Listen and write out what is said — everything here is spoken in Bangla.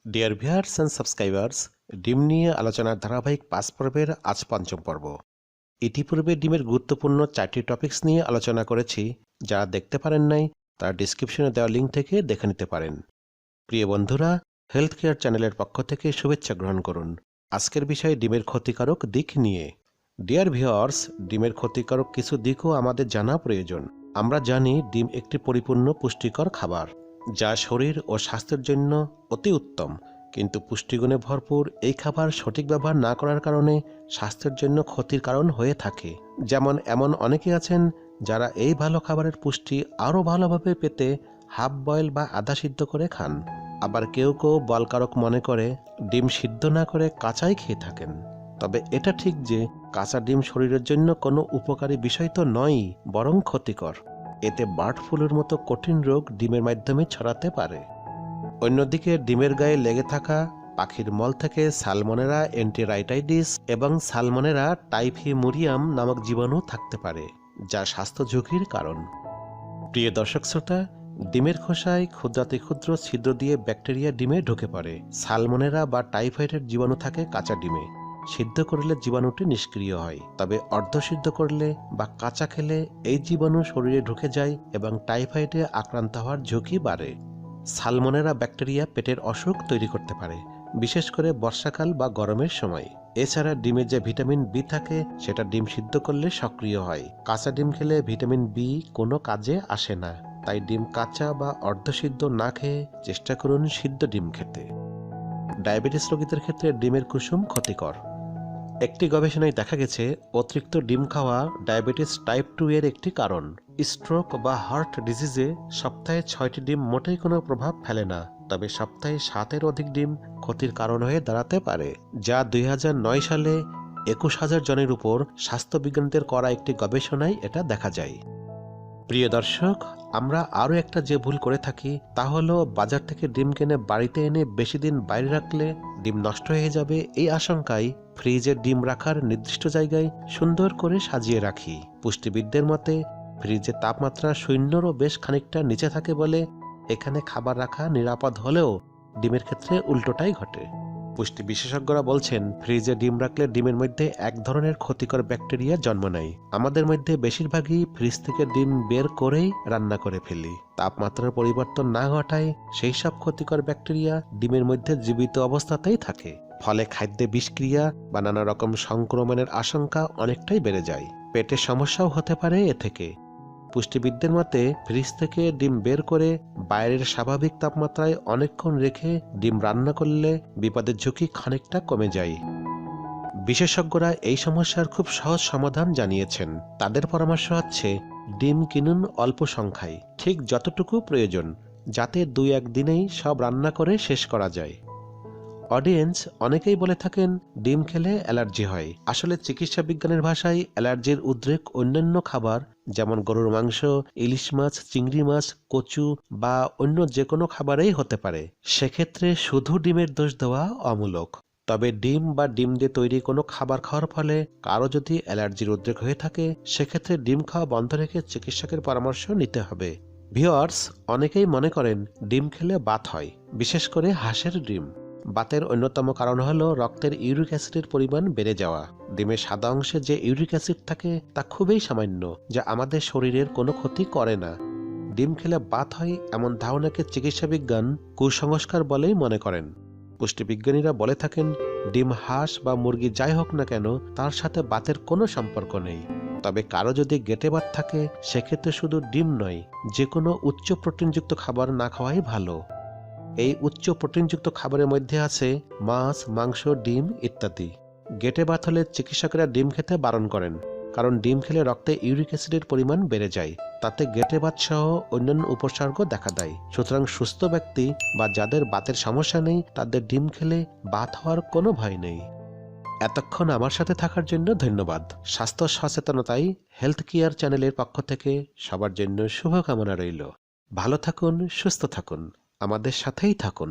ডিয়ার ভিউয়ার্স অ্যান্ড সাবস্ক্রাইবার্স, ডিম নিয়ে আলোচনার ধারাবাহিক ৫ পর্বের আজ পঞ্চম পর্ব। ইতিপূর্বে ডিমের গুরুত্বপূর্ণ 4টি টপিকস নিয়ে আলোচনা করেছি। যারা দেখতে পারেন নাই তারা ডিসক্রিপশনে দেওয়া লিঙ্ক থেকে দেখে নিতে পারেন। প্রিয় বন্ধুরা, হেলথ কেয়ার চ্যানেলের পক্ষ থেকে শুভেচ্ছা গ্রহণ করুন। আজকের বিষয় ডিমের ক্ষতিকারক দিক নিয়ে। ডিয়ার ভিউয়ার্স, ডিমের ক্ষতিকারক কিছু দিকও আমাদের জানা প্রয়োজন। আমরা জানি ডিম একটি পরিপূর্ণ পুষ্টিকর খাবার, যা শরীর ও স্বাস্থ্যের জন্য অতি উত্তম। কিন্তু পুষ্টিগুণে ভরপুর এই খাবার সঠিক ব্যবহার না করার কারণে স্বাস্থ্যের জন্য ক্ষতির কারণ হয়ে থাকে। যেমন এমন অনেকে আছেন যারা এই ভালো খাবারের পুষ্টি আরও ভালোভাবে পেতে হাফ বয়েল বা আধা সিদ্ধ করে খান। আবার কেউ কেউ বলকারক মনে করে ডিম সিদ্ধ না করে কাঁচাই খেয়ে থাকেন। তবে এটা ঠিক যে কাঁচা ডিম শরীরের জন্য কোনো উপকারী বিষয় তো নয়ই, বরং ক্ষতিকর। এতে বার্ড ফ্লুর মতো কঠিন রোগ ডিমের মাধ্যমে ছড়াতে পারে। অন্যদিকে ডিমের গায়ে লেগে থাকা পাখির মল থেকে সালমনেরা এন্টেরাইটাইটিস এবং সালমনেরা টাইফিমুরিয়াম নামক জীবাণু থাকতে পারে, যা স্বাস্থ্য ঝুঁকির কারণ। প্রিয় দর্শক শ্রোতা, ডিমের খোসায় ক্ষুদ্রাতি ক্ষুদ্র ছিদ্র দিয়ে ব্যাকটেরিয়া ডিমে ঢুকে পড়ে। সালমনেরা বা টাইফয়েডের জীবাণু থাকে কাঁচা ডিমে। সিদ্ধ করলে জীবাণুটি নিষ্ক্রিয় হয়, তবে অর্ধসিদ্ধ করলে বা কাঁচা খেলে এই জীবাণু শরীরে ঢুকে যায় এবং টাইফয়েডে আক্রান্ত হওয়ার ঝুঁকি বাড়ে। সালমনেরা ব্যাকটেরিয়া পেটের অসুখ তৈরি করতে পারে, বিশেষ করে বর্ষাকাল বা গরমের সময়। এছাড়া ডিমে যে ভিটামিন বি থাকে সেটা ডিম সিদ্ধ করলে সক্রিয় হয়। কাঁচা ডিম খেলে ভিটামিন বি কোনো কাজে আসে না, তাই ডিম কাঁচা বা অর্ধসিদ্ধ না খেয়ে চেষ্টা করুন সিদ্ধ ডিম খেতে। ডায়াবেটিস রোগীদের ক্ষেত্রে ডিমের কুসুম ক্ষতিকর। একটি গবেষণায় দেখা গেছে অতিরিক্ত ডিম খাওয়া ডায়াবেটিস টাইপ 2 এর একটি কারণ। স্ট্রোক বা হার্ট ডিজিজে সপ্তাহে 6টি ডিম মোটেই কোনো প্রভাব ফেলে না, তবে সপ্তাহে 7-এর অধিক ডিম ক্ষতির কারণ হয়ে দাঁড়াতে পারে, যা 2009 সালে 21,000 জনের উপর স্বাস্থ্যবিজ্ঞানীদের করা একটি গবেষণায় এটা দেখা যায়। প্রিয় দর্শক, আমরা আরও একটা যে ভুল করে থাকি তা হলো বাজার থেকে ডিম কিনে বাড়িতে এনে বেশি দিন বাইরে রাখলে ডিম নষ্ট হয়ে যাবে এই আশঙ্কায় ফ্রিজে ডিম রাখার নির্দিষ্ট জায়গায় সুন্দর করে সাজিয়ে রাখি। পুষ্টিবিদদের মতে ফ্রিজে তাপমাত্রা শূন্যরও বেশ খানিকটা নিচে থাকে বলে এখানে খাবার রাখা নিরাপদ হলেও ডিমের ক্ষেত্রে উল্টোটাই ঘটে। পুষ্টি বিশেষজ্ঞরা বলছেন ফ্রিজে ডিম রাখলে ডিমের মধ্যে এক ধরনের ক্ষতিকর ব্যাকটেরিয়া জন্ম নেয়। আমাদের মধ্যে বেশিরভাগই ফ্রিজ থেকে ডিম বের করেই রান্না করে ফেলি। তাপমাত্রার পরিবর্তন না ঘটায় সেই সব ক্ষতিকর ব্যাকটেরিয়া ডিমের মধ্যে জীবিত অবস্থাতেই থাকে। ফলে খাদ্যে বিষক্রিয়া বা নানা রকম সংক্রমণের আশঙ্কা অনেকটাই বেড়ে যায়। পেটের সমস্যাও হতে পারে এ থেকে। পুষ্টিবিদদের মতে ফ্রিজ থেকে ডিম বের করে বাইরের স্বাভাবিক তাপমাত্রায় অনেকক্ষণ রেখে ডিম রান্না করলে বিপদের ঝুঁকি খানিকটা কমে যায়। বিশেষজ্ঞরা এই সমস্যার খুব সহজ সমাধান জানিয়েছেন। তাদের পরামর্শ হচ্ছে ডিম কিনুন অল্প সংখ্যায়, ঠিক যতটুকু প্রয়োজন, যাতে 2-1 দিনেই সব রান্না করে শেষ করা যায়। অডিয়েন্স অনেকেই বলে থাকেন ডিম খেলে অ্যালার্জি হয়। আসলে চিকিৎসা বিজ্ঞানের ভাষায় অ্যালার্জির উদ্রেক অন্যান্য খাবার যেমন গরুর মাংস, ইলিশ মাছ, চিংড়ি মাছ, কচু বা অন্য যে কোনো খাবারেই হতে পারে। সেক্ষেত্রে শুধু ডিমের দোষ দেওয়া অমূলক। তবে ডিম বা ডিম দিয়ে তৈরি কোনো খাবার খাওয়ার ফলে কারো যদি অ্যালার্জির উদ্রেক হয়ে থাকে সেক্ষেত্রে ডিম খাওয়া বন্ধ রেখে চিকিৎসকের পরামর্শ নিতে হবে। ভিউয়ার্স, অনেকেই মনে করেন ডিম খেলে বাত হয়, বিশেষ করে হাঁসের ডিম। বাতের অন্যতম কারণ হলো রক্তের ইউরিক অ্যাসিডের পরিমাণ বেড়ে যাওয়া। ডিমের সাদা অংশে যে ইউরিক অ্যাসিড থাকে তা খুবই সামান্য, যা আমাদের শরীরের কোনো ক্ষতি করে না। ডিম খেলে বাত হয় এমন ধারণাকে চিকিৎসা বিজ্ঞান কুসংস্কার বলেই মনে করেন। পুষ্টিবিজ্ঞানীরা বলে থাকেন ডিম হাঁস বা মুরগি যাই হোক না কেন তার সাথে বাতের কোনো সম্পর্ক নেই। তবে কারো যদি গেটে বাত থাকে সেক্ষেত্রে শুধু ডিম নয়, যে কোনো উচ্চ প্রোটিনযুক্ত খাবার না খাওয়াই ভালো। এই উচ্চ প্রোটিনযুক্ত খাবারের মধ্যে আছে মাছ, মাংস, ডিম ইত্যাদি। গেটে বাত হলে চিকিৎসকেরা ডিম খেতে বারণ করেন, কারণ ডিম খেলে রক্তে ইউরিক অ্যাসিডের পরিমাণ বেড়ে যায়। তাতে গেটে বাত সহ অন্যান্য উপসর্গ দেখা দেয়। সুতরাং সুস্থ ব্যক্তি বা যাদের বাতের সমস্যা নেই তাদের ডিম খেলে বাত হওয়ার কোনো ভয় নেই। এতক্ষণ আমার সাথে থাকার জন্য ধন্যবাদ। স্বাস্থ্য সচেতনতায় হেলথ কেয়ার চ্যানেলের পক্ষ থেকে সবার জন্য শুভকামনা রইল। ভালো থাকুন, সুস্থ থাকুন, আমাদের সাথেই থাকুন।